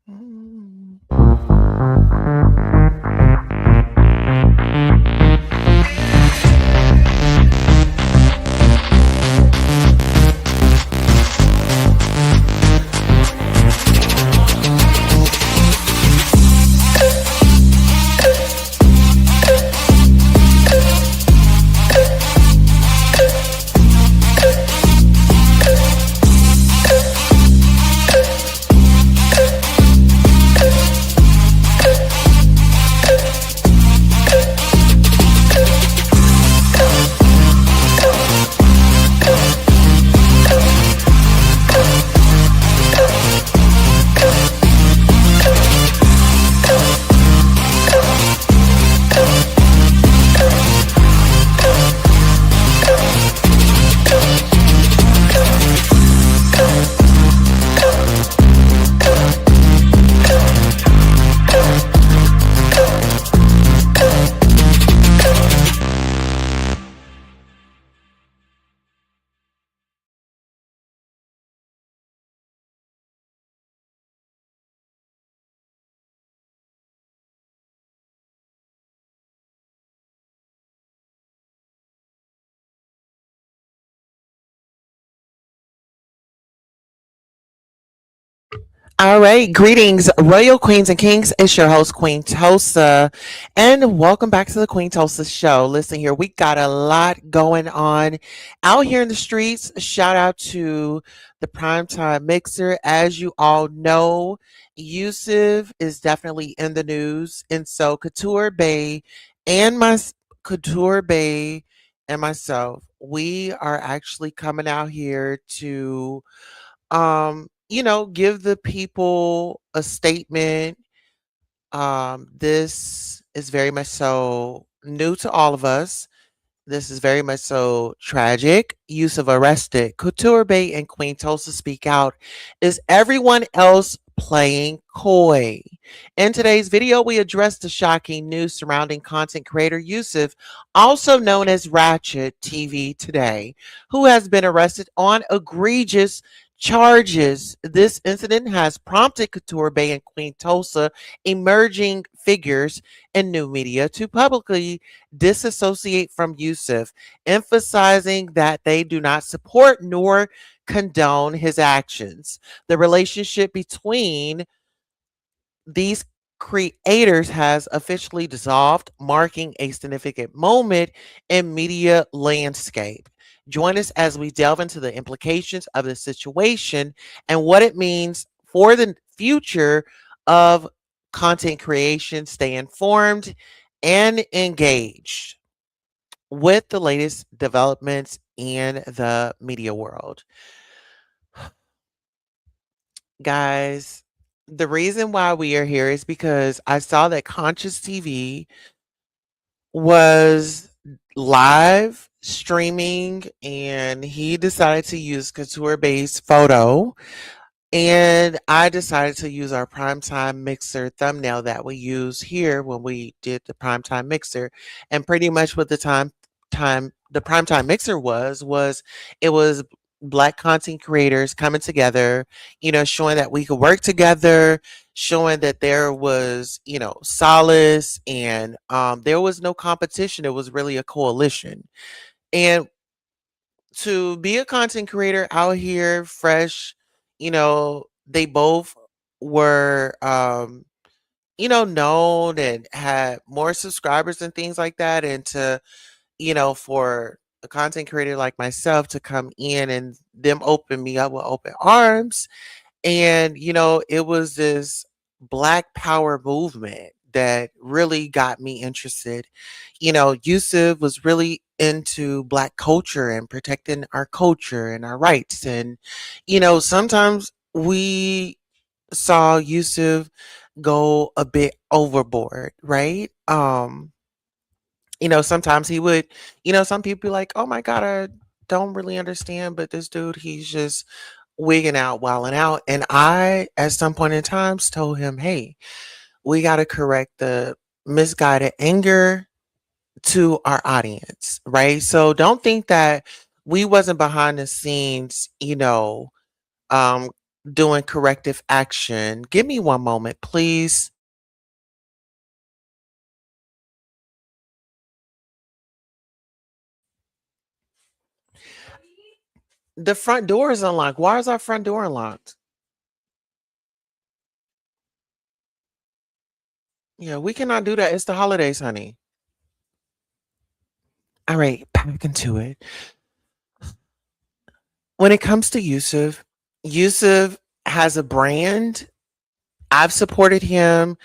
Mm. All right, greetings, royal queens and kings. It's your host, Queen Tulsa, and welcome back to the Queen Tulsa Show. Listen here, we got a lot going on out here in the streets. Shout out to the primetime mixer. As you all know, Yusuf is definitely in the news, and so and my Couture Bay and myself, we are actually coming out here to give the people a statement. This is very much so new to all of us. This is very much so tragic. Yusuf arrested. Couture Bay and Queen Tulsa speak out. Is everyone else playing coy? In today's video, we address the shocking news surrounding content creator Yusuf, also known as Ratchet TV Today, who has been arrested on egregious charges. This incident has prompted Couture Bay and Queen Tulsa, emerging figures in new media, to publicly disassociate from Yusuf, emphasizing that they do not support nor condone his actions. The relationship between these creators has officially dissolved, marking a significant moment in media landscape. Join us as we delve into the implications of the situation and what it means for the future of content creation. Stay informed and engaged with the latest developments in the media world. Guys, the reason why we are here is because I saw that Conscious TV was live streaming and he decided to use couture based photo, and I decided to use our primetime mixer thumbnail that we use here when we did the primetime mixer. And pretty much what the primetime mixer was it was black content creators coming together, showing that we could work together, showing that there was, solace, and there was no competition. It was really a coalition. And to be a content creator out here fresh, they both were known and had more subscribers and things like that. And to, for a content creator like myself to come in and them open me up with open arms, and, it was this Black Power movement that really got me interested. Yusuf was really into Black culture and protecting our culture and our rights. And, sometimes we saw Yusuf go a bit overboard, right? Sometimes he would, some people be like, oh my God, I don't really understand, but this dude, he's just wigging out, wilding out. And I, at some point in times, told him, hey, we got to correct the misguided anger to our audience, right? So don't think that we wasn't behind the scenes, um, doing corrective action. Give me one moment, please. The front door is unlocked. Why is our front door unlocked? Yeah, we cannot do that. It's the holidays, honey. All right, back into it. When it comes to Yusuf, Yusuf has a brand. I've supported him.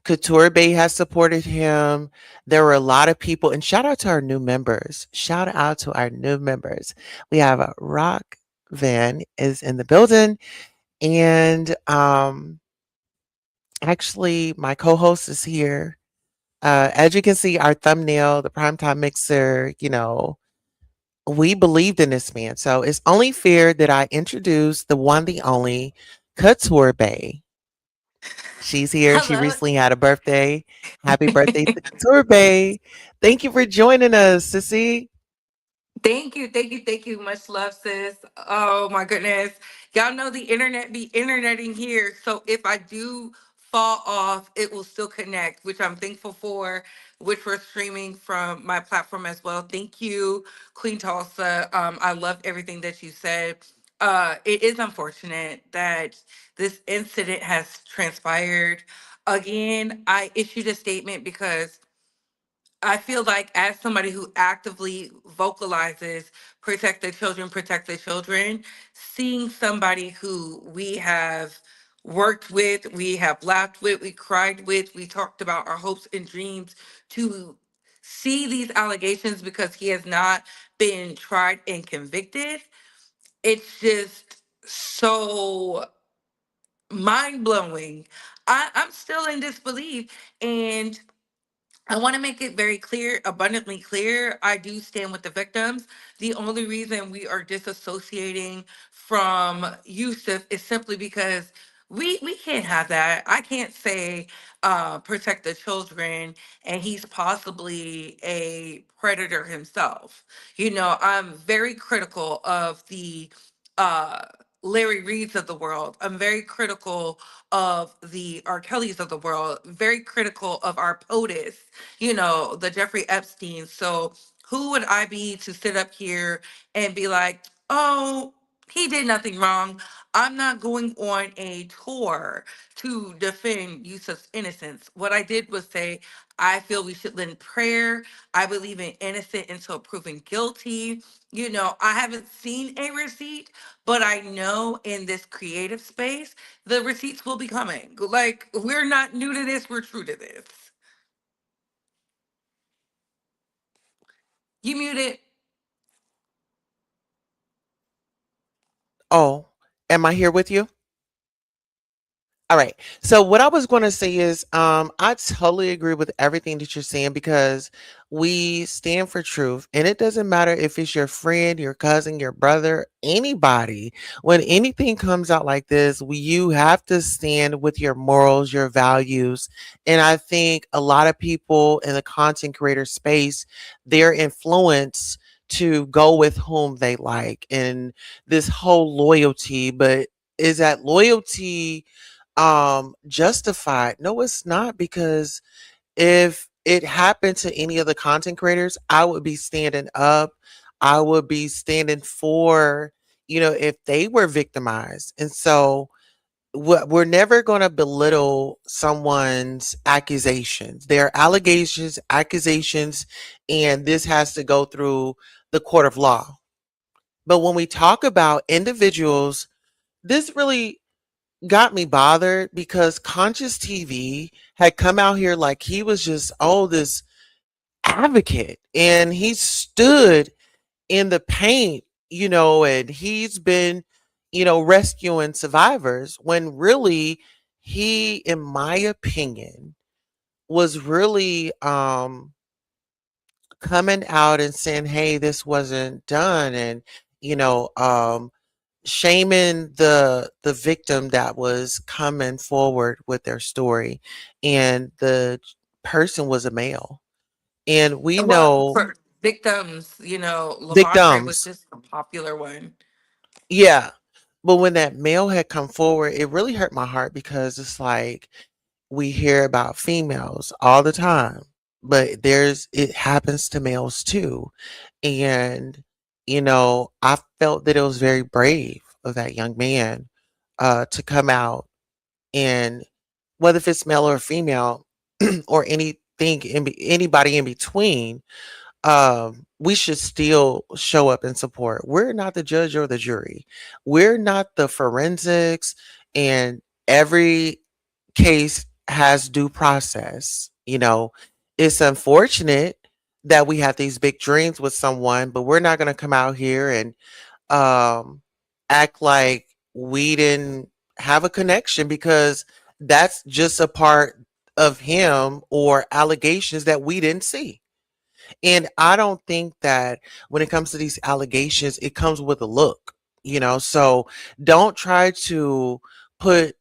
Couture Bay has supported him. There were a lot of people, and shout out to our new members. Shout out to our new members. We have a Rock Van is in the building, and actually, my co-host is here. As you can see, our thumbnail, the primetime mixer, we believed in this man. So it's only fair that I introduce the one, the only Couture Bay. She's here. She Hello. recently had a birthday. Happy birthday to Couture Bay. Thank you for joining us, Sissy. Thank you. Much love, sis. Oh my goodness. Y'all know the internet be interneting here. So if I do fall off, it will still connect, which I'm thankful for, which we're streaming from my platform as well. Thank you, Queen Tulsa. I love everything that you said. It is unfortunate that this incident has transpired. Again, I issued a statement because I feel like as somebody who actively vocalizes protect the children, seeing somebody who we have worked with, we have laughed with, we cried with, we talked about our hopes and dreams, to see these allegations because he has not been tried and convicted, it's just so mind blowing. I'm still in disbelief. And I want to make it very clear, abundantly clear. I do stand with the victims. The only reason we are disassociating from Yusuf is simply because we can't have that. I can't say protect the children and he's possibly a predator himself. You know, I'm very critical of the uh Larry Reeds of the world. I'm very critical of the R. Kellys of the world, very critical of our POTUS, the Jeffrey Epstein. So who would I be to sit up here and be like, oh, he did nothing wrong? I'm not going on a tour to defend Yusuf's innocence. What I did was say, I feel we should lend prayer. I believe in innocent until proven guilty. I haven't seen a receipt, but I know in this creative space, the receipts will be coming. Like, we're not new to this, we're true to this. You muted. Oh, am I here with you? All right. So what I was going to say is, I totally agree with everything that you're saying because we stand for truth, and it doesn't matter if it's your friend, your cousin, your brother, anybody. When anything comes out like this, you have to stand with your morals, your values, and I think a lot of people in the content creator space, they're influenced to go with whom they like, and this whole loyalty, but is that loyalty justified? No, it's not, because if it happened to any of the content creators, I would be standing up. I would be standing for, if they were victimized. And so we're never going to belittle someone's accusations. There are allegations, accusations, and this has to go through the court of law. But when we talk about individuals, this really got me bothered because Conscious TV had come out here like he was just, oh, this advocate, and he stood in the paint, and he's been, rescuing survivors, when really he, in my opinion, was really coming out and saying, hey, this wasn't done, and you know um shaming the victim that was coming forward with their story, and the person was a male, and we Well, know for victims, Lamondre was victims. just a popular one. Yeah, But when that male had come forward, it really hurt my heart because it's like we hear about females all the time, but it happens to males too. And, I felt that it was very brave of that young man to come out, and whether if it's male or female or anybody in between, we should still show up and support. We're not the judge or the jury. We're not the forensics, and every case has due process. It's unfortunate that we have these big dreams with someone, but we're not going to come out here and um, act like we didn't have a connection, because that's just a part of him or allegations that we didn't see. And I don't think that when it comes to these allegations, it comes with a look. So don't try to put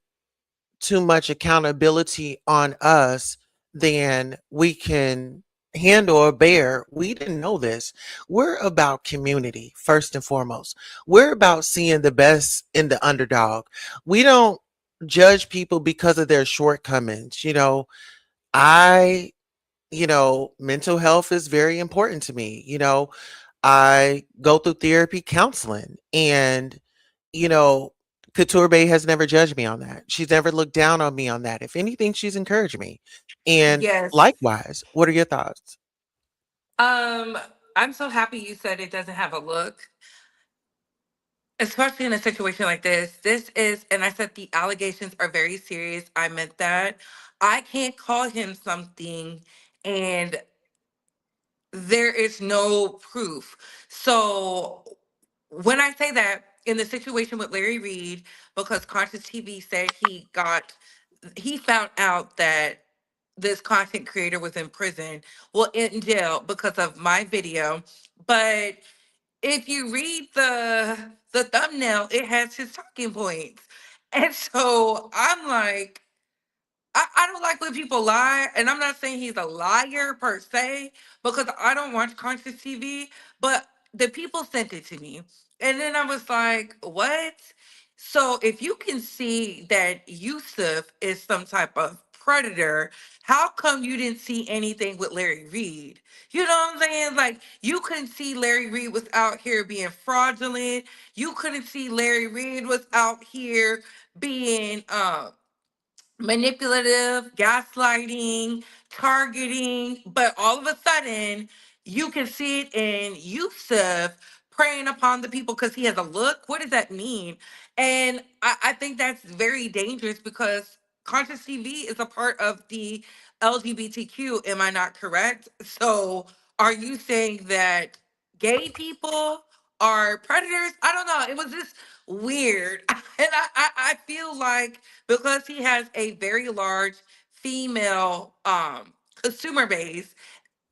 too much accountability on us than we can handle or bear. We didn't know this. We're about community, first and foremost. We're about seeing the best in the underdog. We don't judge people because of their shortcomings. I mental health is very important to me. I go through therapy counseling, and, you know, Couture Bay has never judged me on that. She's never looked down on me on that. If anything, she's encouraged me. And Yes. likewise, what are your thoughts? Um, I'm so happy you said it doesn't have a look, especially in a situation like this. This is, and I said the allegations are very serious. I meant that. I can't call him something and there is no proof. So when I say that, in the situation with Larry Reed, because Conscious TV said he found out that this content creator was in prison, well, in jail because of my video. But if you read the thumbnail, it has his talking points. And so I'm like, I don't like when people lie, and I'm not saying he's a liar per se, because I don't watch conscious TV, but the people sent it to me. And then I was like, what? So if you can see that Yusuf is some type of predator, how come you didn't see anything with Larry Reed? You know what I'm saying? Like, you couldn't see Larry Reed was out here being fraudulent. You couldn't see Larry Reed was out here being manipulative, gaslighting, targeting, but all of a sudden you can see it in Yusuf preying upon the people because he has a look. What does that mean? And I think that's very dangerous because conscious TV is a part of the LGBTQ. Am I not correct? So are you saying that gay people are predators? I don't know. It was just weird. And I feel like because he has a very large female consumer base,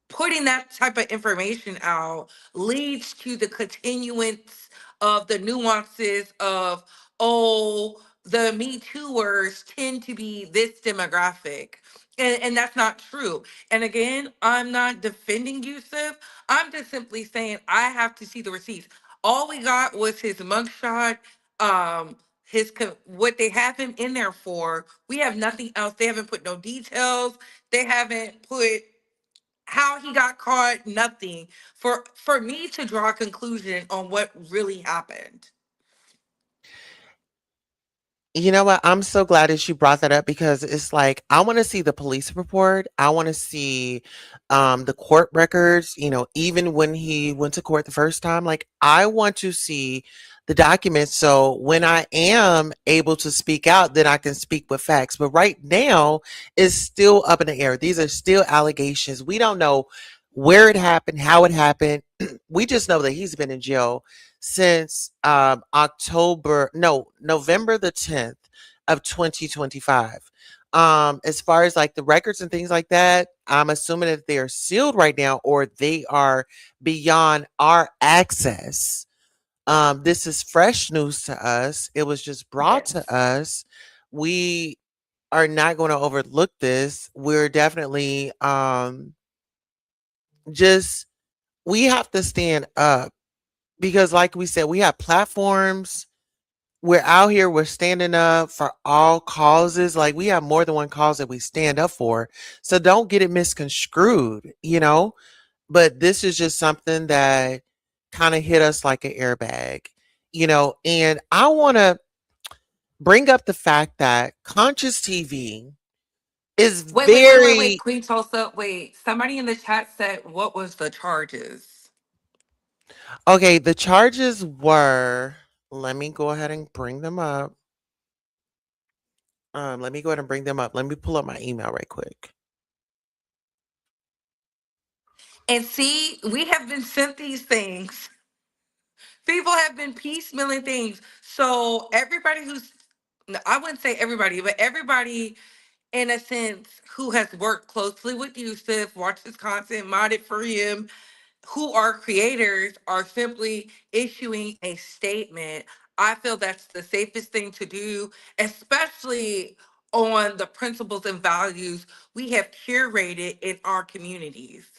putting that type of information out leads to the continuance of the nuances of, oh, the Me Tooers tend to be this demographic. And that's not true. And again, I'm not defending Yusuf. I'm just simply saying I have to see the receipts. All we got was his mugshot, what they have him in there for. We have nothing else. They haven't put no details. They haven't put how he got caught, nothing for me to draw a conclusion on what really happened. You know what? I'm so glad that you brought that up, because it's like I want to see the police report. I want to see the court records, even when he went to court the first time. Like, I want to see the documents, so when I am able to speak out, then I can speak with facts. But right now, it's still up in the air. These are still allegations. We don't know where it happened, how it happened. We just know that he's been in jail since November the 10th of 2025. As far as like the records and things like that, I'm assuming that they are sealed right now, or they are beyond our access. This is fresh news to us. It was just brought to Yes. us. We are not going to overlook this. We're definitely just we have to stand up, because like we said, we have platforms, we're out here, we're standing up for all causes. Like we have more than one cause that we stand up for. So don't get it misconstrued, you know? But this is just something that kind of hit us like an airbag, you know? And I want to bring up the fact that conscious TV is Wait. very Queen Tulsa, wait. Somebody in the chat said, what was the charges? okay. The charges were, let me go ahead and bring them up. Let me go ahead and bring them up. Let me pull up my email right quick. And see, we have been sent these things. People have been piecemealing things. So everybody who's, no, I wouldn't say everybody, but everybody in a sense who has worked closely with Yusuf, watched his content, modded for him, who are creators are simply issuing a statement. I feel that's the safest thing to do, especially on the principles and values we have curated in our communities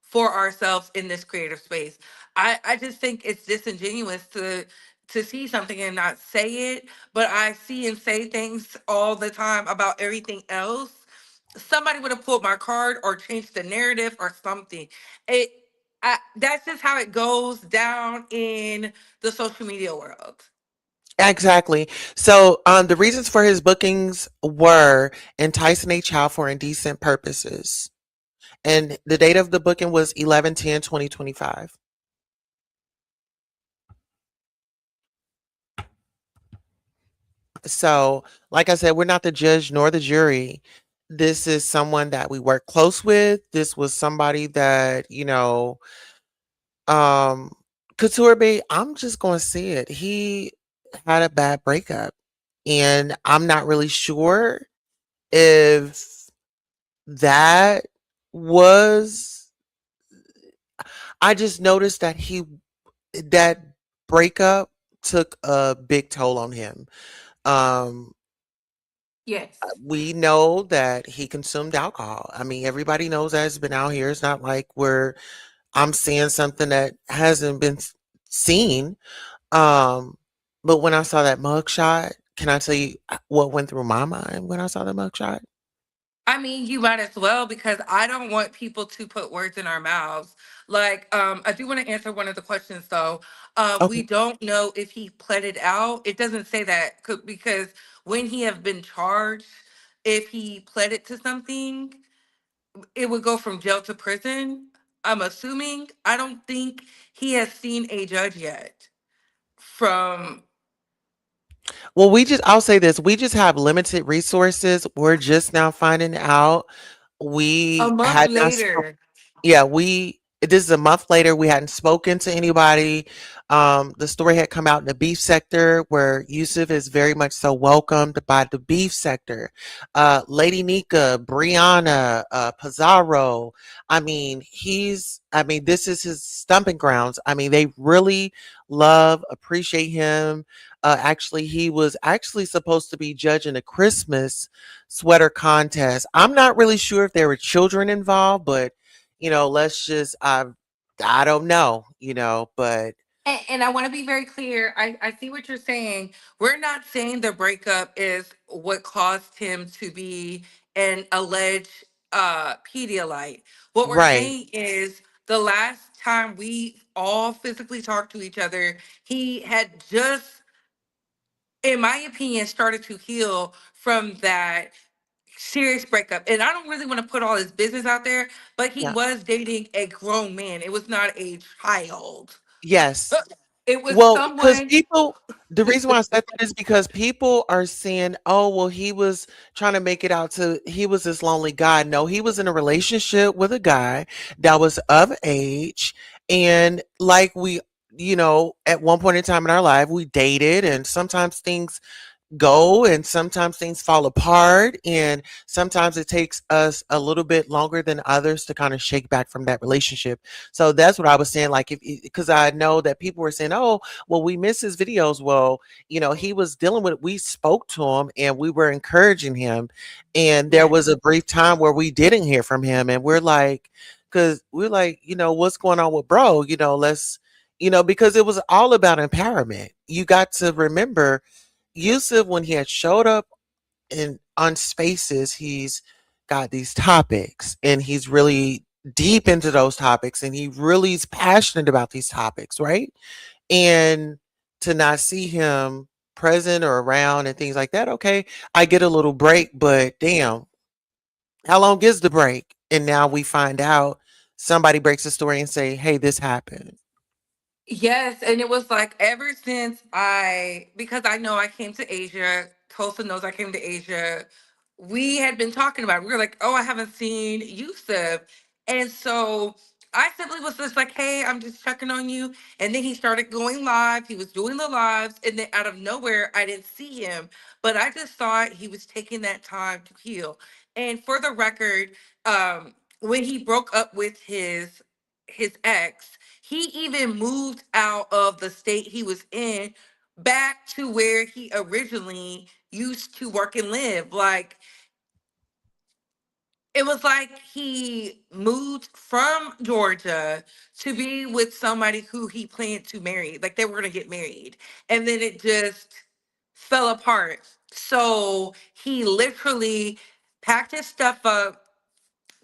for ourselves in this creative space. I just think it's disingenuous to see something and not say it, but I see and say things all the time about everything else. Somebody would have pulled my card or changed the narrative or something. It that's just how it goes down in the social media world. Exactly. So, the reasons for his bookings were enticing a child for indecent purposes. And the date of the booking was 11/10/2025. So, like I said, we're not the judge nor the jury. This is someone that we work close with. This was somebody that, um, Couture Bae, I'm just going to say it. He had a bad breakup. And I'm not really sure if that was, I just noticed that that breakup took a big toll on him. Um, Yes. we know that he consumed alcohol. I mean, everybody knows that it's been out here. It's not like I'm seeing something that hasn't been seen. Um, but when I saw that mugshot, can I tell you what went through my mind when I saw the mugshot? I mean, you might as well because I don't want people to put words in our mouths. Like, I do want to answer one of the questions though. We Okay. don't know if he pled it out. It doesn't say that because when he have been charged, if he pled it to something, it would go from jail to prison. I'm assuming. I don't think he has seen a judge yet. From Well, I'll say this, we just have limited resources. We're just now finding out. a We month had not spoken. later. Yeah, this is a month later. We hadn't spoken to anybody. The story had come out in the beef sector where Yusuf is very much so welcomed by the beef sector. Lady Nika, Brianna, Pizarro. This is his stumping grounds. I mean, they really appreciate him. Actually, he was actually supposed to be judging a Christmas sweater contest. I'm not really sure if there were children involved, but let's just I don't know, but And I want to be very clear. I see what you're saying. We're not saying the breakup is what caused him to be an alleged Pedialyte. What we're right. saying is the last time we all physically talked to each other, he had just, in my opinion, started to heal from that serious breakup. And I don't really want to put all his business out there, but he Yeah. was dating a grown man. It was not a child. Yes. It was Well, because someone. the reason why I said that is because people are saying, oh, well, he was trying to make it out he was this lonely guy. No, he was in a relationship with a guy that was of age. And like at one point in time in our life, we dated, and sometimes things go and sometimes things fall apart, and sometimes it takes us a little bit longer than others to kind of shake back from that relationship. So that's what I was saying, like, if because I know that people were saying, oh, well, we miss his videos. Well, he was dealing with it. We spoke to him and we were encouraging him, and there was Yes. a brief time where we didn't hear from him, and we're like, what's going on with bro, let's because it was all about empowerment. You got to remember, Yusuf, when he had showed up in on Spaces, he's got these topics, and he's really deep into those topics, and he really is passionate about these topics, right? And to not see him present or around and things like that, okay, I get a little break, but damn, how long is the break? And now we find out somebody breaks the story and say, hey, this happened. Yes, and it was like ever since because I know I came to Asia, Tulsa knows I came to Asia, we had been talking about it. We were like, oh, I haven't seen Yusuf. And so I simply was just like, hey, I'm just checking on you. And then he started going live. He was doing the lives. And then out of nowhere, I didn't see him. But I just thought he was taking that time to heal. And for the record, when he broke up with his ex, he even moved out of the state he was in back to where he originally used to work and live. Like, it was like he moved from Georgia to be with somebody who he planned to marry. Like, they were going to get married. And then it just fell apart. So he literally packed his stuff up,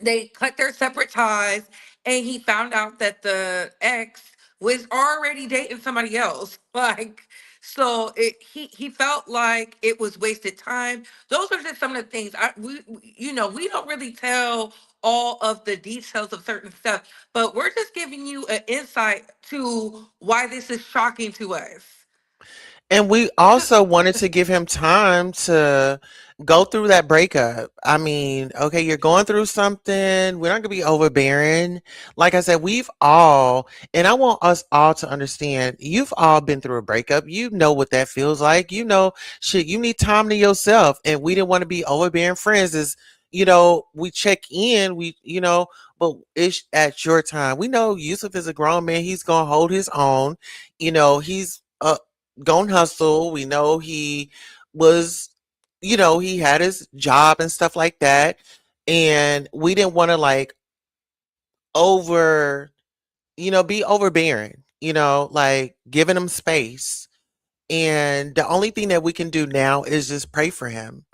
they cut their separate ties, and he found out that the ex was already dating somebody else. Like, so he felt like it was wasted time. Those are just some of the things we don't really tell all of the details of certain stuff, but we're just giving you an insight to why this is shocking to us. And we also wanted to give him time to go through that breakup. I mean, okay, you're going through something. We're not going to be overbearing. Like I said, we've all, and I want us all to understand, you've all been through a breakup. You know what that feels like. You know, shit, you need time to yourself. And we didn't want to be overbearing friends. We check in, but it's at your time. We know Yusuf is a grown man. He's going to hold his own. He's gonna hustle. We know was, he had his job and stuff like that. And we didn't want to like over, be overbearing, like giving him space. And the only thing that we can do now is just pray for him.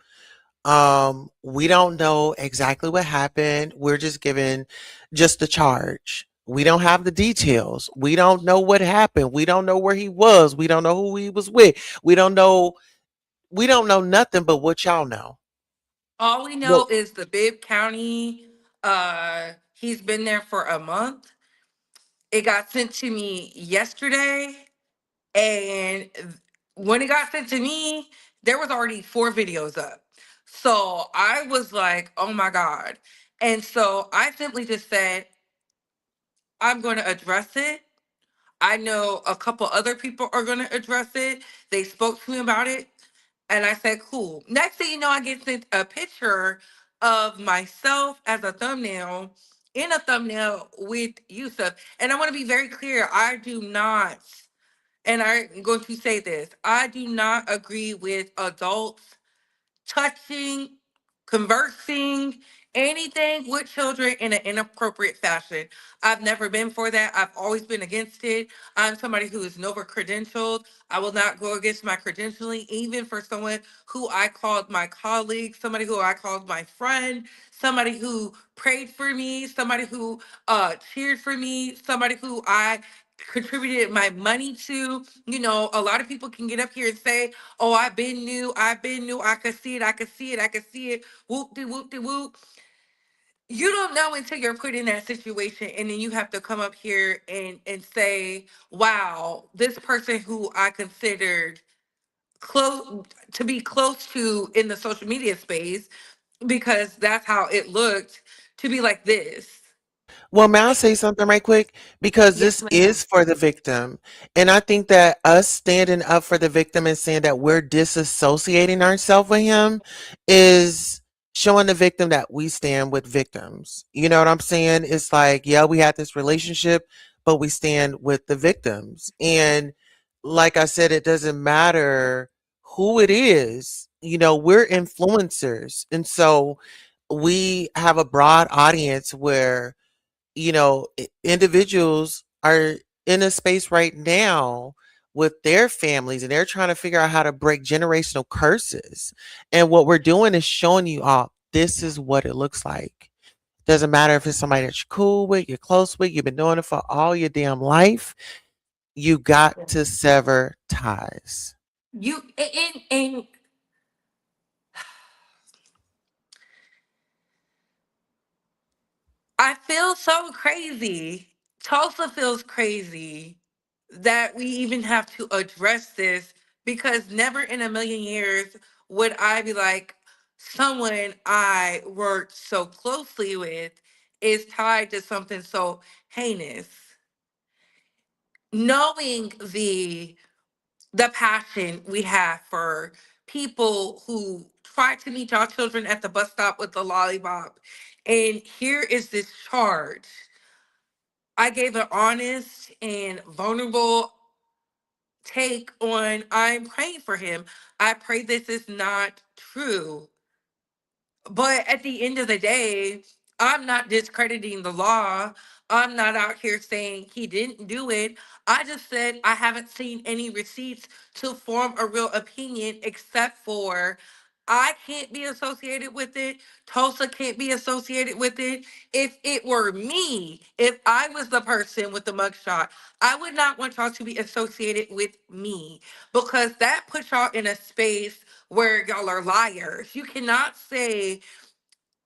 We don't know exactly what happened. We're just given just the charge. We don't have the details. We don't know what happened. We don't know where he was. We don't know who he was with. We don't know nothing but what y'all know. All we Well, know is the Bibb County, he's been there for a month. It got sent to me yesterday, and when it got sent to me, there was already 4 videos up. So I was like, oh my God. And so I simply just said, I'm going to address it. I know a couple other people are going to address it. They spoke to me about it. And I said, cool. Next thing you know, I get sent a picture of myself as a thumbnail, in a thumbnail with Yusuf. And I want to be very clear, I do not, and I'm going to say this, I do not agree with adults touching, conversing, anything with children in an inappropriate fashion. I've never been for that. I've always been against it. I'm somebody who is never credentialed. I will not go against my credentialing, even for someone who I called my colleague, somebody who I called my friend, somebody who prayed for me, somebody who cheered for me, somebody who I contributed my money to. A lot of people can get up here and say, oh, I've been new, I could see it, I could see it, I could see it, whoop de whoop de whoop. You don't know until you're put in that situation, and then you have to come up here and say, wow, this person who I considered close to be close to in the social media space, because that's how it looked, to be like this. Well, may I say something right quick? Because Yes, this ma'am. is for the victim. And I think that us standing up for the victim and saying that we're disassociating ourselves with him is showing the victim that we stand with victims. You know what I'm saying? It's like, yeah, we had this relationship, but we stand with the victims. And like I said, it doesn't matter who it is. We're influencers. And so we have a broad audience where individuals are in a space right now with their families, and they're trying to figure out how to break generational curses. And what we're doing is showing you all this is what it looks like. Doesn't matter if it's somebody that you're cool with, you're close with, you've been doing it for all your damn life. You got to sever ties. You and I feel so crazy. Tulsa feels crazy that we even have to address this because never in a million years would I be like, someone I worked so closely with is tied to something so heinous. Knowing the passion we have for people who try to meet our children at the bus stop with the lollipop, and here is this charge. I gave an honest and vulnerable take on I'm praying for him. I pray this is not true. But at the end of the day, I'm not discrediting the law. I'm not out here saying he didn't do it. I just said I haven't seen any receipts to form a real opinion except for I can't be associated with it. Tulsa can't be associated with it. If it were me, if I was the person with the mugshot, I would not want y'all to be associated with me because that puts y'all in a space where y'all are liars. You cannot say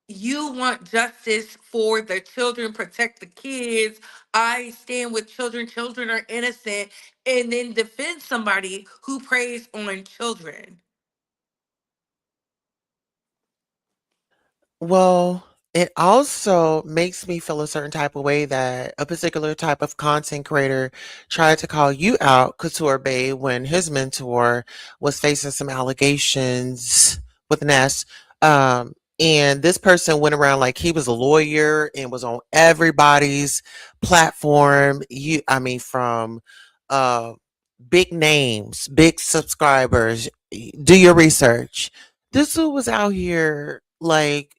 you want justice for the children, protect the kids. I stand with children, children are innocent, and then defend somebody who preys on children. Well, it also makes me feel a certain type of way that a particular type of content creator tried to call you out, Couture Bay, when his mentor was facing some allegations with an S. And this person went around like he was a lawyer and was on everybody's platform. I mean, from uh, big names, big subscribers. Do your research. This dude was out here like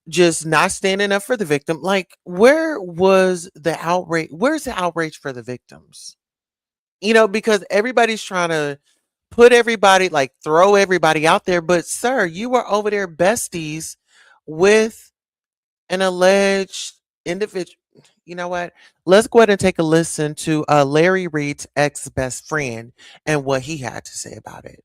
just not standing up for the victim. Like, where was the outrage? Where's the outrage for the victims? Because everybody's trying to put everybody, like, throw everybody out there. But, sir, you were over there besties with an alleged individual. You know what? Let's go ahead and take a listen to Larry Reed's ex best friend and what he had to say about it.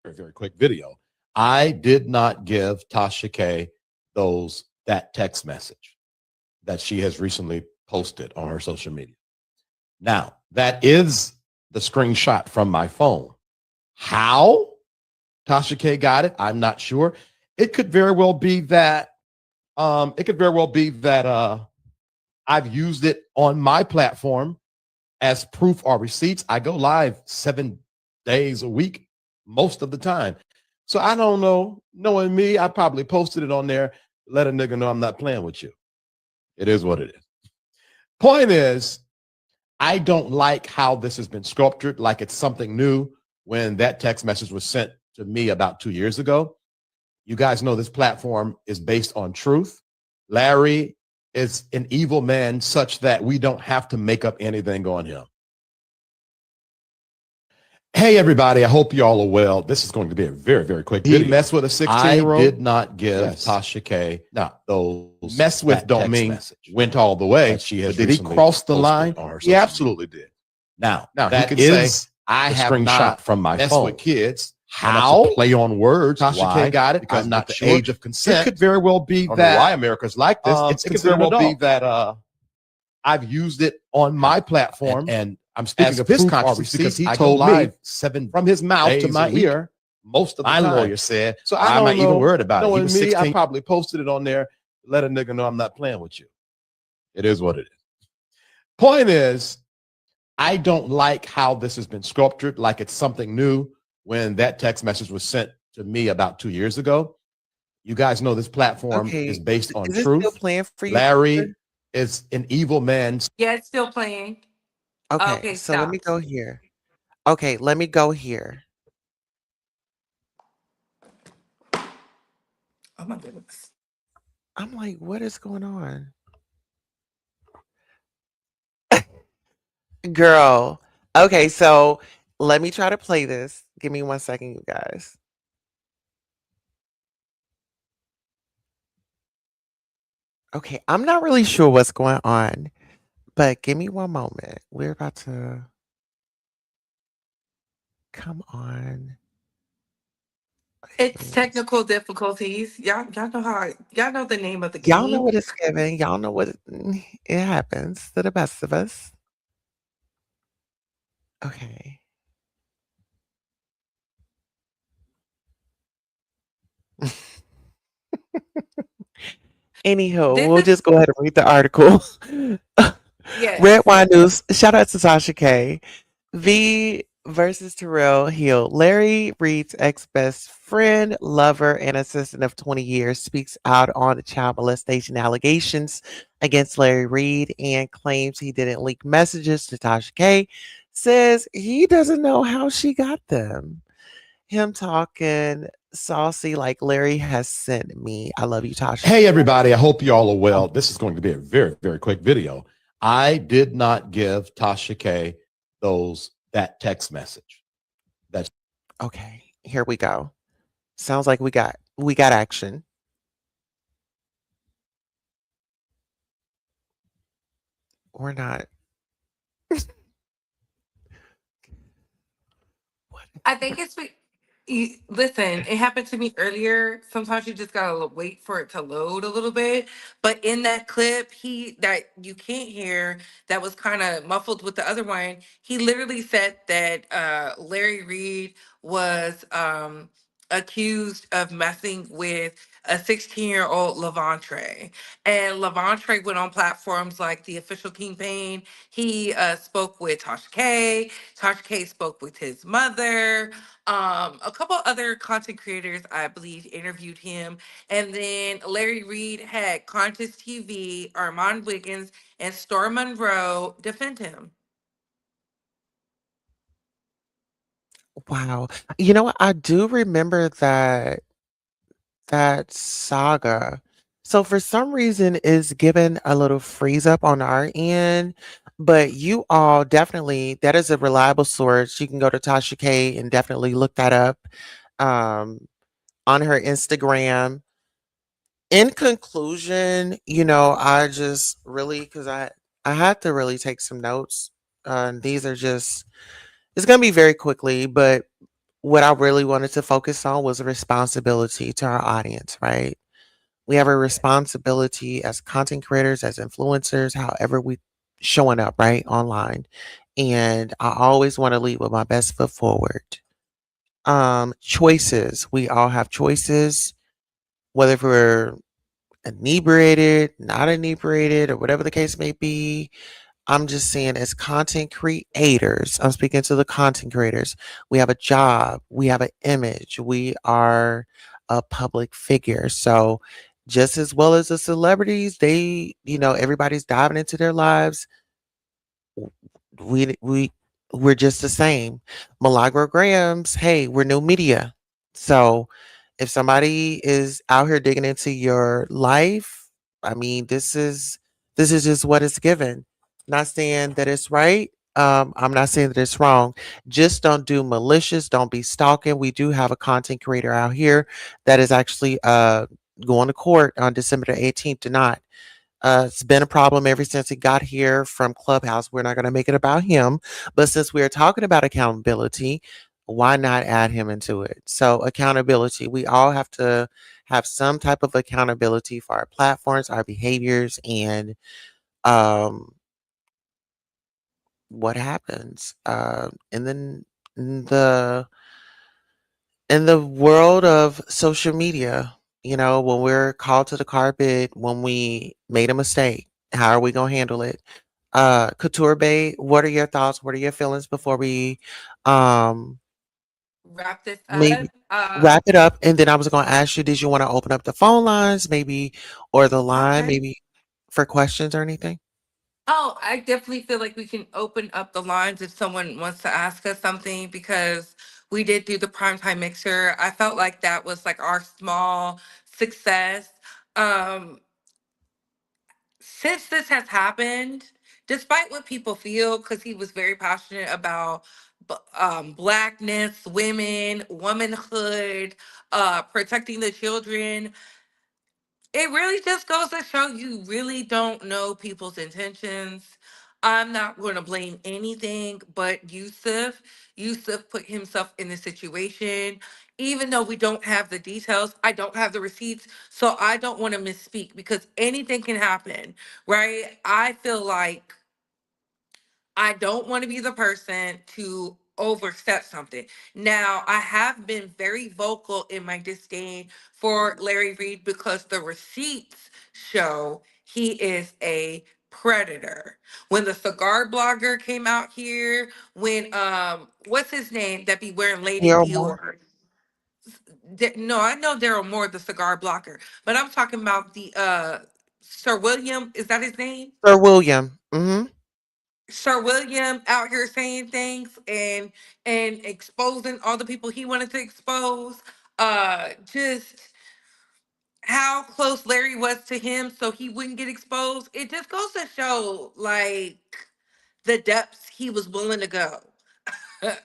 Very, very quick video. I did not give Tasha K that text message that she has recently posted on her social media. Now, that is the screenshot from my phone. How Tasha K got it, I'm not sure. It could very well be that I've used it on my platform as proof or receipts. I go live 7 days a week most of the time. So I don't know. Knowing me, I probably posted it on there, let a nigga know I'm not playing with you. It is what it is. Point is, I don't like how this has been sculptured like it's something new when that text message was sent to me about 2 years ago. You guys know this platform is based on truth. Larry is an evil man such that we don't have to make up anything on him. Hey, everybody. I hope you all are well. This is going to be a very, very quick video. He messed with a 16-year-old? I did not give Tasha K. No, those mess with don't mean message. Went all the way. She has did he cross the line? He absolutely did. Now that he is say, I have screenshot not from my phone with kids. How to play on words? Tasha K got it because I'm not the sure. Age of consent. It could very well be that why America's like this. It could very well be that I've used it on my platform and I'm speaking of his conscience because he told me 7 from his mouth to my ear most of the time. My lawyer said, so I'm not even worried about it. He was 16. I probably posted it on there, let a nigga know I'm not playing with you. It is what it is. Point is, I don't like how this has been sculptured like it's something new when that text message was sent to me about 2 years ago. You guys know this platform is based on is it still truth. playing for you? Larry is an evil man. Yeah, it's still playing. Okay, Okay, so let me stop. go here. Okay, let me go here. Oh my goodness. I'm like, what is going on? Girl. Okay, so let me try to play this. Give me 1 second, you guys. Okay, I'm not really sure what's going on, but give me one moment. We're about to come on. It's Okay. technical difficulties. Y'all know y'all know the name of the Y'all know game. what it's giving. Y'all know what it happens to the best of us. Okay. Anyhow, This we'll is just go ahead and read the article. Red yes. Wine News. Shout out to Sasha K. V versus Terrell Hill. Larry Reed's ex best friend, lover, and assistant of 20 years speaks out on the child molestation allegations against Larry Reed and claims he didn't leak messages to Tasha K. Says he doesn't know how she got them. Him talking saucy like Larry has sent me. I love you, Tasha. Hey, everybody. I hope you all are well. This is going to be a very, very quick video. I did not give Tasha K that text message. That's Okay, here we go. Sounds like we got action. Or not. What? I think it's listen, it happened to me earlier. Sometimes you just gotta wait for it to load a little bit. But in that clip, he that you can't hear, that was kind of muffled with the other one. He literally said that Larry Reed was accused of messing with a 16-year-old Levantre. And Levantre went on platforms like the Official Campaign. He spoke with Tasha K. Tasha K spoke with his mother. A couple other content creators, I believe, interviewed him. And then Larry Reed had Conscious TV, Armand Wiggins, and Storm Monroe defend him. Wow. You know what? I do remember that saga. So for some reason it's given a little freeze up on our end, but you all definitely that is a reliable source. You can go to Tasha K and definitely look that up um on her Instagram. In conclusion, I just really because I had to really take some notes. These are just it's gonna be very quickly, but what I really wanted to focus on was responsibility to our audience, right? We have a responsibility as content creators, as influencers, however we showing up, right? Online. And I always want to lead with my best foot forward. Choices. We all have choices, whether we're inebriated, not inebriated, or whatever the case may be. I'm just saying, as content creators, I'm speaking to the content creators. We have a job, we have an image, we are a public figure. So, just as well as the celebrities, everybody's diving into their lives. We we we're just the same. Milagro Grahams, hey, we're new media. So if somebody is out here digging into your life, I mean, this is just what it's given. Not saying that it's right. I'm not saying that it's wrong. Just don't do malicious. Don't be stalking. We do have a content creator out here that is actually going to court on December the 18th to not. It's been a problem ever since he got here from Clubhouse. We're not going to make it about him, but since we're talking about accountability, why not add him into it? So, accountability, we all have to have some type of accountability for our platforms, our behaviors, and um, what happens. In the world of social media, when we're called to the carpet, when we made a mistake, how are we going to handle it? Couture Bay, what are your thoughts? What are your feelings before we um Wrap this maybe up. wrap it up? And then I was going to ask you, did you want to open up the phone lines, maybe, or the line, Okay. maybe for questions or anything? Oh, I definitely feel like we can open up the lines if someone wants to ask us something because we did do the primetime mixer. I felt like that was like our small success. since this has happened, despite what people feel, because he was very passionate about blackness, women, womanhood, protecting the children, it really just goes to show you really don't know people's intentions. I'm not going to blame anything but Yusuf. Yusuf put himself in this situation. Even though we don't have the details, I don't have the receipts, so I don't want to misspeak because anything can happen, right? I feel like I don't want to be the person to overstep something. Now, I have been very vocal in my disdain for Larry Reed because the receipts show he is a predator. When the cigar blogger came out here, when what's his name that be wearing Lady Daryl Moore. Dior? No, I know Daryl Moore, the cigar blocker, but I'm talking about the Sir William, is that his name? Sir William. Hmm. Sir William out here saying things and exposing all the people he wanted to expose. Just how close Larry was to him so he wouldn't get exposed. It just goes to show like the depths he was willing to go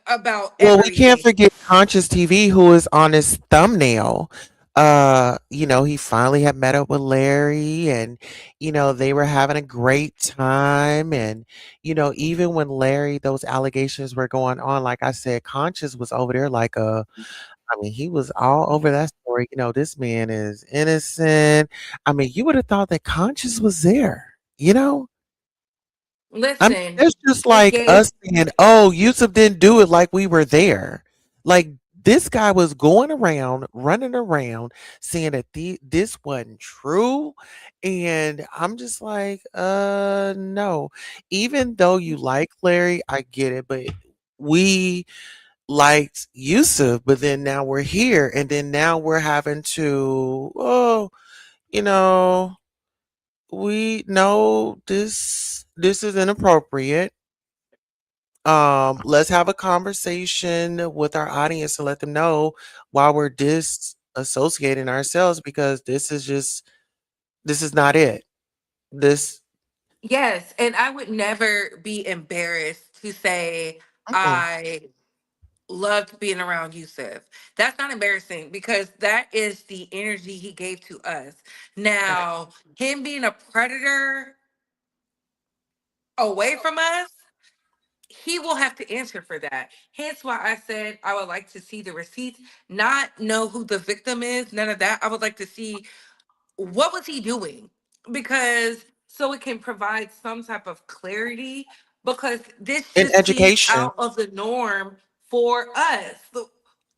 about Well, we can't everything. forget Conscious TV, who is on his thumbnail. He finally had met up with Larry, and they were having a great time. And even when Larry, those allegations were going on, like I said, Conscious was over there like I mean, he was all over that story. This man is innocent. I mean, you would have thought that Conscious was there, you know? I mean, Listen, that's just it like gave us saying, "Oh, Yusuf didn't do it," like we were there. Like this guy was going around, running around, saying that this wasn't true, and I'm just like, no." Even though you like Larry, I get it, but we liked Yusuf, but then now we're here, and then now we're having to, you know, we know this is inappropriate. Let's have a conversation with our audience and let them know why we're disassociating ourselves, because this is not it. This yes, and I would never be embarrassed to say mm-mm. I loved being around Yusuf. That's not embarrassing because that is the energy he gave to us. Now, him being a predator away from us, he will have to answer for that. Hence why I said I would like to see the receipts, not know who the victim is, none of that. I would like to see what was he doing, because so it can provide some type of clarity, because this In just seems education. out of the norm for us.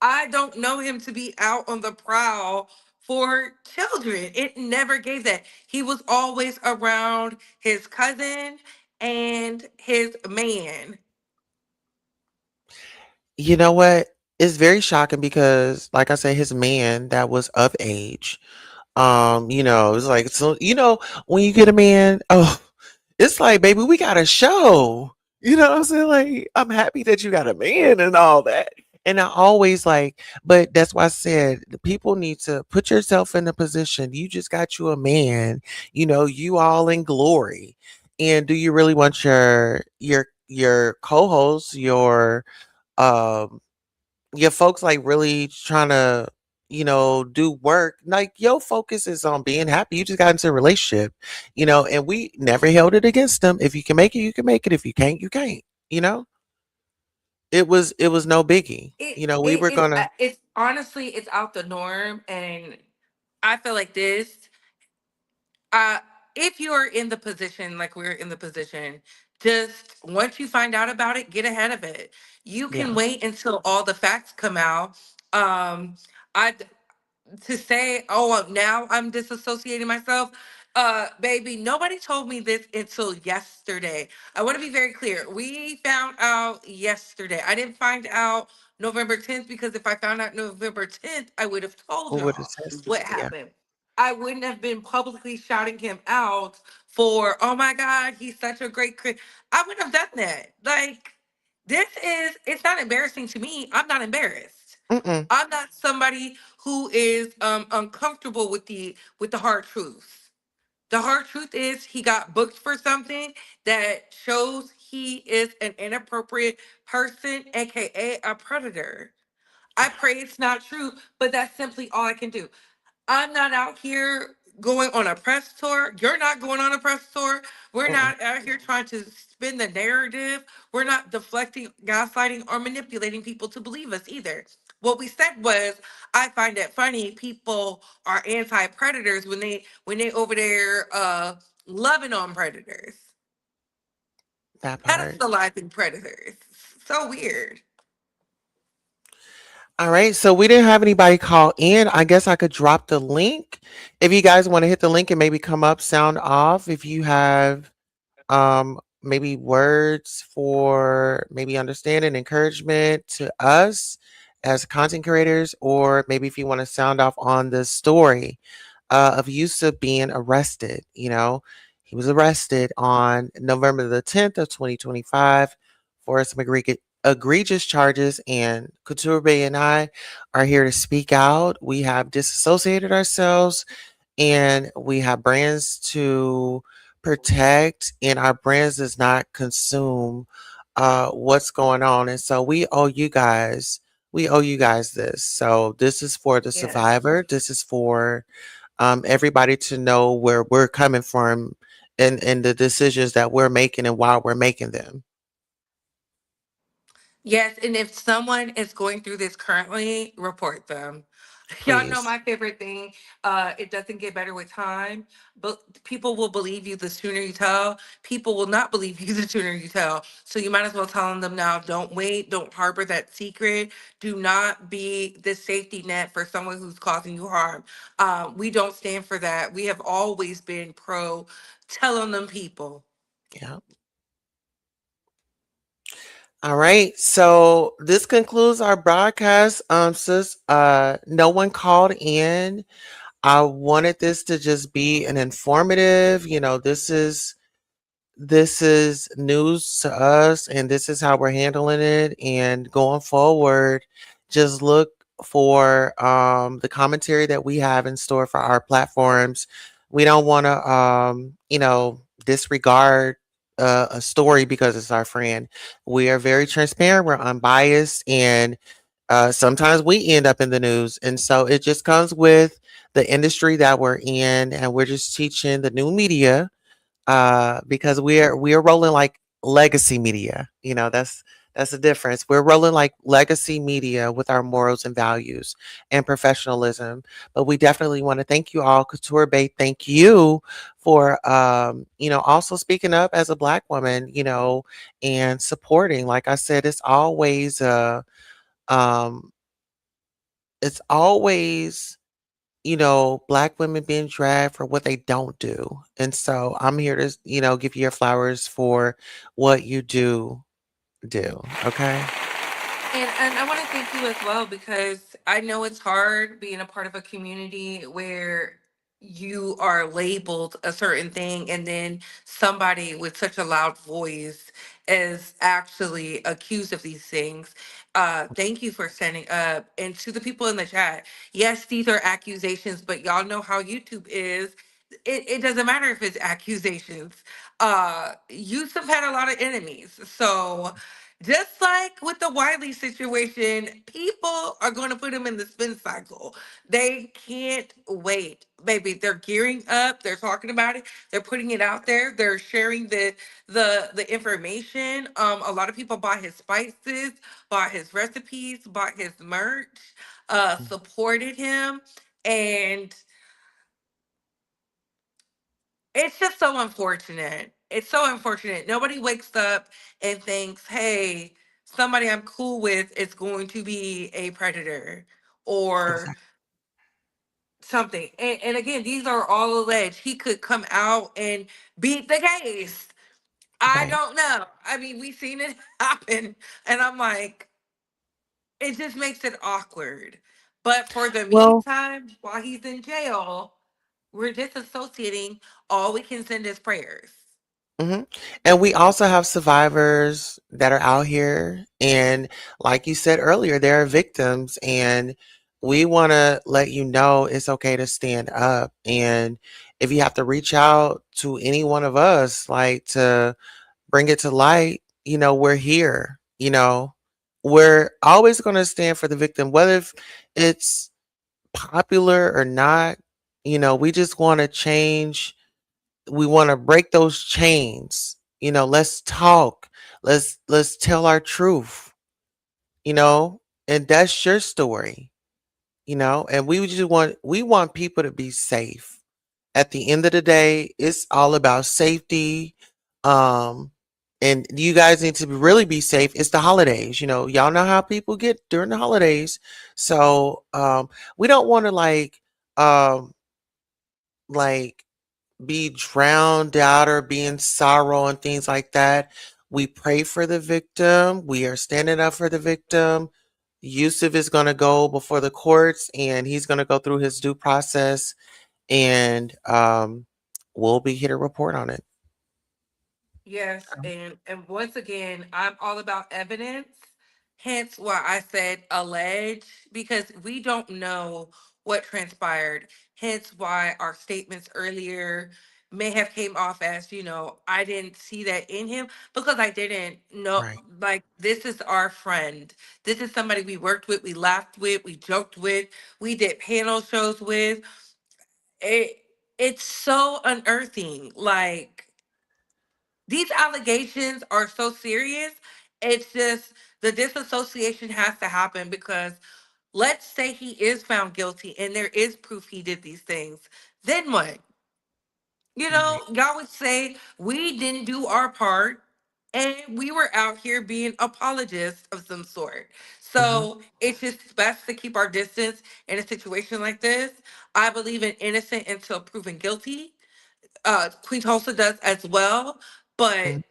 I don't know him to be out on the prowl for children. It never gave that. He was always around his cousin and his man. You know what? It's very shocking because, like I said, his man that was of age. It's like, so when you get a man, oh, it's like, baby, we got a show. You know what I'm saying? Like, I'm happy that you got a man and all that. And I always like, but that's why I said the people need to put yourself in a position. You just got you a man, you all in glory. And do you really want your co-host, um folks like really trying to do work? Like your focus is on being happy. You just got into a relationship, and we never held it against them. If you can make it, you can make it. If you can't, you can't. It was no biggie. We were gonna It's honestly, it's out the norm, and I feel like this. Uh, if you're in the position like we're in the position, just once you find out about it, get ahead of it. You can yeah. wait until all the facts come out. I to say, oh, now I'm disassociating myself. Baby, nobody told me this until yesterday. I want to be very clear. We found out yesterday. I didn't find out November 10th, because if I found out November 10th, I would have told Who would have y'all said? what Yeah. happened. I wouldn't have been publicly shouting him out for, oh my God, he's such a great I wouldn't have done that. Like, it's not embarrassing to me. I'm not embarrassed. Mm-mm. I'm not somebody who is uncomfortable with the hard truths. The hard truth is he got booked for something that shows he is an inappropriate person, aka a predator. I pray it's not true, but that's simply all I can do. I'm not out here going on a press tour. You're not going on a press tour. We're Mm-mm. not out here trying to spin the narrative. We're not deflecting, gaslighting, or manipulating people to believe us either. What we said was, I find it funny people are anti-predators when they over there loving on predators, That part. pedestalizing predators. So weird. All right. So we didn't have anybody call in. I guess I could drop the link. If you guys want to hit the link and maybe come up, sound off. If you have maybe words for maybe understanding, encouragement to us as content creators, or maybe if you want to sound off on the story of Yusuf being arrested. He was arrested on November the 10th of 2025 for some egregious charges, and Couture Bay and I are here to speak out. We have disassociated ourselves, and we have brands to protect, and our brands does not consume what's going on. And so we owe you guys this. So this is for the Yes. survivor. This is for everybody to know where we're coming from, and the decisions that we're making and why we're making them. Yes, and if someone is going through this currently, report them. Y'all know Please. my favorite thing. It doesn't get better with time, but people will believe you the sooner you tell. People will not believe you the sooner you tell. So you might as well tell them now. Don't wait. Don't harbor that secret. Do not be the safety net for someone who's causing you harm. We don't stand for that. We have always been pro telling them people. Yeah. All right. So this concludes our broadcast. Sis, no one called in. I wanted this to just be an informative, this is news to us, and this is how we're handling it. And going forward, just look for the commentary that we have in store for our platforms. We don't want to disregard a story because it's our friend. We are very transparent, we're unbiased, and sometimes we end up in the news. And so it just comes with the industry that we're in, and we're just teaching the new media because we're rolling like legacy media. That's the difference. We're rolling like legacy media with our morals and values and professionalism. But we definitely want to thank you all. Couture Bay, thank you for also speaking up as a black woman, and supporting. Like I said, um it's always black women being dragged for what they don't do. And so I'm here to, give you your flowers for what you do. Okay. And I want to thank you as well because I know it's hard being a part of a community where you are labeled a certain thing and then somebody with such a loud voice is actually accused of these things. Thank you for standing up. And to the people in the chat, yes, these are accusations, but y'all know how YouTube is. It doesn't matter if it's accusations. Yusuf had a lot of enemies. So just like with the Wiley situation, people are going to put him in the spin cycle. They can't wait, baby. They're gearing up. They're talking about it. They're putting it out there. They're sharing the information. A lot of people bought his spices, bought his recipes, bought his merch, supported him, and it's just so unfortunate. It's so unfortunate. Nobody wakes up and thinks, hey, somebody I'm cool with is going to be a predator or Exactly. something. And again, these are all alleged. He could come out and beat the case. I Right. don't know. I mean, we've seen it happen. And I'm like, it just makes it awkward. But for the Well, meantime, while he's in jail, we're disassociating. All we can send is prayers. mhm. And we also have survivors that are out here. And like you said earlier, there are victims. And we want to let you know it's okay to stand up. And if you have to reach out to any one of us, like to bring it to light, we're here. We're always going to stand for the victim, whether if it's popular or not. We just want to change. We want to break those chains. Let's talk. Let's tell our truth. And that's your story. And we want people to be safe. At the end of the day, it's all about safety. Um, and you guys need to really be safe. It's the holidays. Y'all know how people get during the holidays. So we don't want to like be drowned out or be in sorrow and things like that. We pray for the victim. We are standing up for the victim. Yusuf is going to go before the courts and he's going to go through his due process, and we'll be here to report on it. Yes, and once again, I'm all about evidence. Hence why I said allege, because we don't know what transpired. Hence why our statements earlier may have came off as, I didn't see that in him because I didn't know. Right. Like, this is our friend. This is somebody we worked with, we laughed with, we joked with, we did panel shows with. It it's so unearthing. Like, these allegations are so serious. It's just the disassociation has to happen because let's say he is found guilty and there is proof he did these things. Then what? Right. Y'all would say we didn't do our part and we were out here being apologists of some sort. Mhm. So it's just best to keep our distance in a situation like this. I believe in innocent until proven guilty. Queen Tulsa does as well. But Mhm.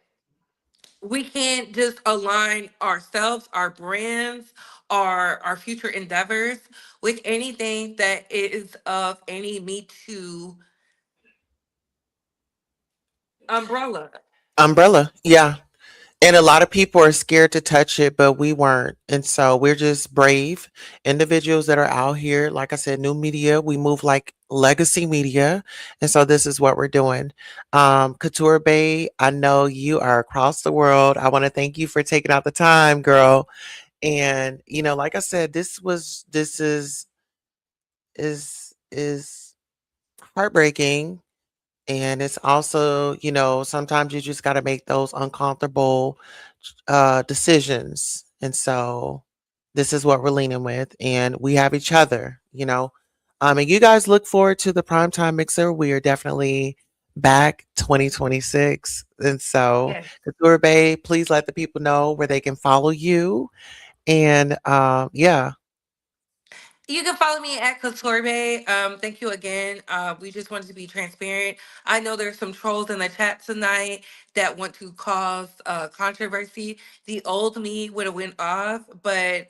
we can't just align ourselves, our brands, our future endeavors with anything that is of any Me Too umbrella. Umbrella. Yeah. And a lot of people are scared to touch it, but we weren't. And so we're just brave individuals that are out here. Like I said, new media, we move like legacy media. And so this is what we're doing. Couture Bay, I know you are across the world. I want to thank you for taking out the time, girl. And, like I said, this is heartbreaking. And it's also, sometimes you just got to make those uncomfortable decisions. And so this is what we're leaning with. And we have each other, and you guys look forward to the primetime mixer. We are definitely back 2026. And so, Yes. Couture Bay, please let the people know where they can follow you. And yeah. You can follow me at Couture. Thank you again. We just wanted to be transparent. I know there's some trolls in the chat tonight that want to cause controversy. The old me would have went off, but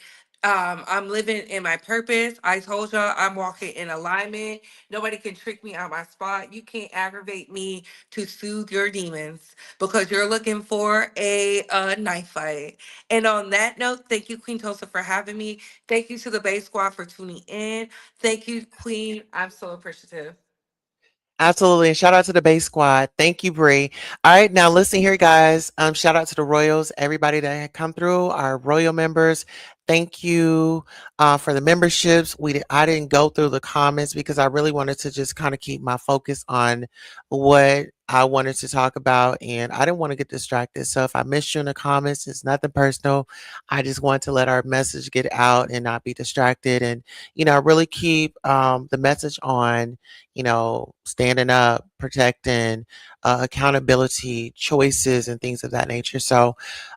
I'm living in my purpose. I told y'all I'm walking in alignment. Nobody can trick me out my spot. You can't aggravate me to soothe your demons because you're looking for a knife fight. And on that note, thank you, Queen Tulsa, for having me. Thank you to the Bay Squad for tuning in. Thank you, Queen. I'm so appreciative. Absolutely. And shout out to the base squad. Thank you, Bree. All right. Now listen here, guys. Shout out to the Royals, everybody that had come through, our Royal members. Thank you for the memberships. I didn't go through the comments because I really wanted to just kind of keep my focus on what I wanted to talk about, and I didn't want to get distracted. So if I missed you in the comments, it's nothing personal. I just want to let our message get out and not be distracted, and really keep the message on, standing up, protecting, accountability, choices, and things of that nature. So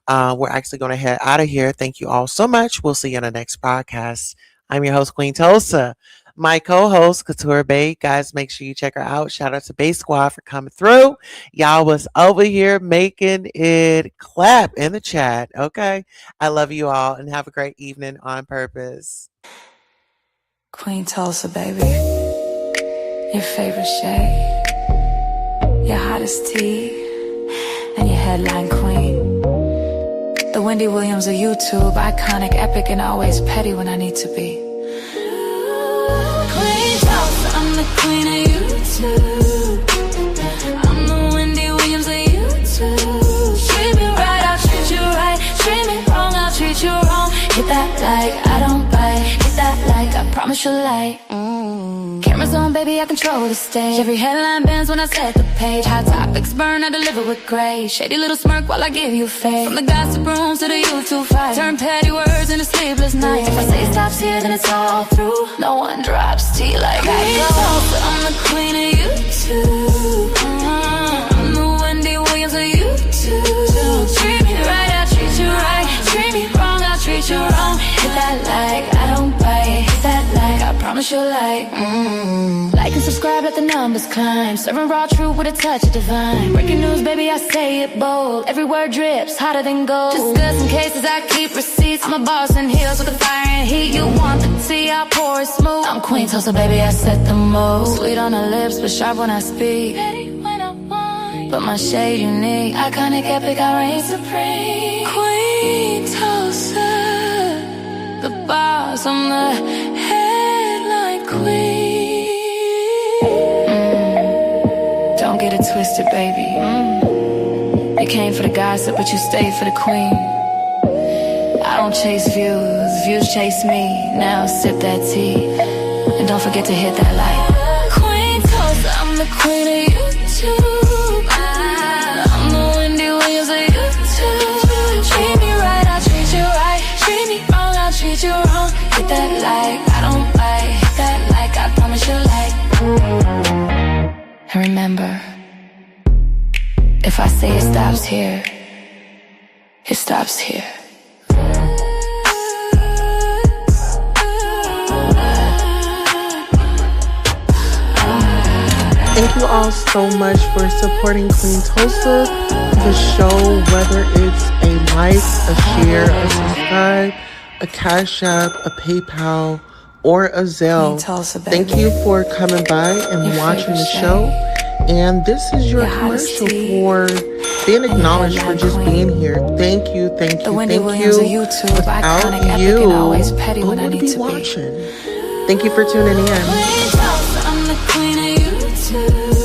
we're actually going to head out of here. Thank you all so much. We'll see you in the next podcast. I'm your host, Queen Tulsa. My co-host, Couture Bay. Guys, make sure you check her out. Shout out to Bay Squad for coming through. Y'all was over here making it clap in the chat. Okay. I love you all and have a great evening on purpose. Queen Tulsa, baby. Your favorite shade, your hottest tea, and your headline queen. The Wendy Williams of YouTube, iconic, epic, and always petty when I need to be. Queen Tulsa, I'm the queen of YouTube. promise you'll like. Cameras on, baby, I control the stage. Every headline bends when I set the page. Hot topics burn, I deliver with grace. Shady little smirk while I give you faith. From the gossip rooms to the YouTube fight, turn petty words into sleepless nights. If I say stops here, then it's all through. No one drops tea like I go. I'm the queen of YouTube. I'm the Wendy Williams of YouTube. Treat me right, I'll treat you right. Treat me wrong, I'll treat you wrong. Hit that like, I don't bite. Hit that like, I promise you'll like. Like and subscribe, let the numbers climb. Serving raw truth with a touch of divine. Breaking news, baby, I say it bold. Every word drips, hotter than gold. Just in cases, I keep receipts. I'm a boss in heels with the fire and heat. You want the tea, I pour it smooth. I'm Queen Tulsa, baby, I set the mood. Sweet on the lips, but sharp when I speak. But my shade unique. Iconic, epic, I reign supreme. Queen Tulsa, the boss, I'm the headline queen. Don't get it twisted, baby. You came for the gossip, but you stayed for the queen. I don't chase views, views chase me. Now sip that tea, and don't forget to hit that like. Queen Tulsa, I'm the queen of YouTube. I'm the Wendy Williams of YouTube. Treat me right, I'll treat you right. Treat me wrong, I'll treat you wrong. Hit that like, I don't bite. Hit that like, I promise you'll like. And remember, if I say it stops here, it stops here. Thank you all so much for supporting Queen Tulsa, the show, whether it's a like, a share, a subscribe, a Cash App, a PayPal, or a Zelle. Tulsa, thank you for coming by and watching the show. And this is your commercial for being acknowledged for just being here. Thank you, thank you, thank you. Without you, who would be watching? Thank you for tuning in. I'm the queen of YouTube.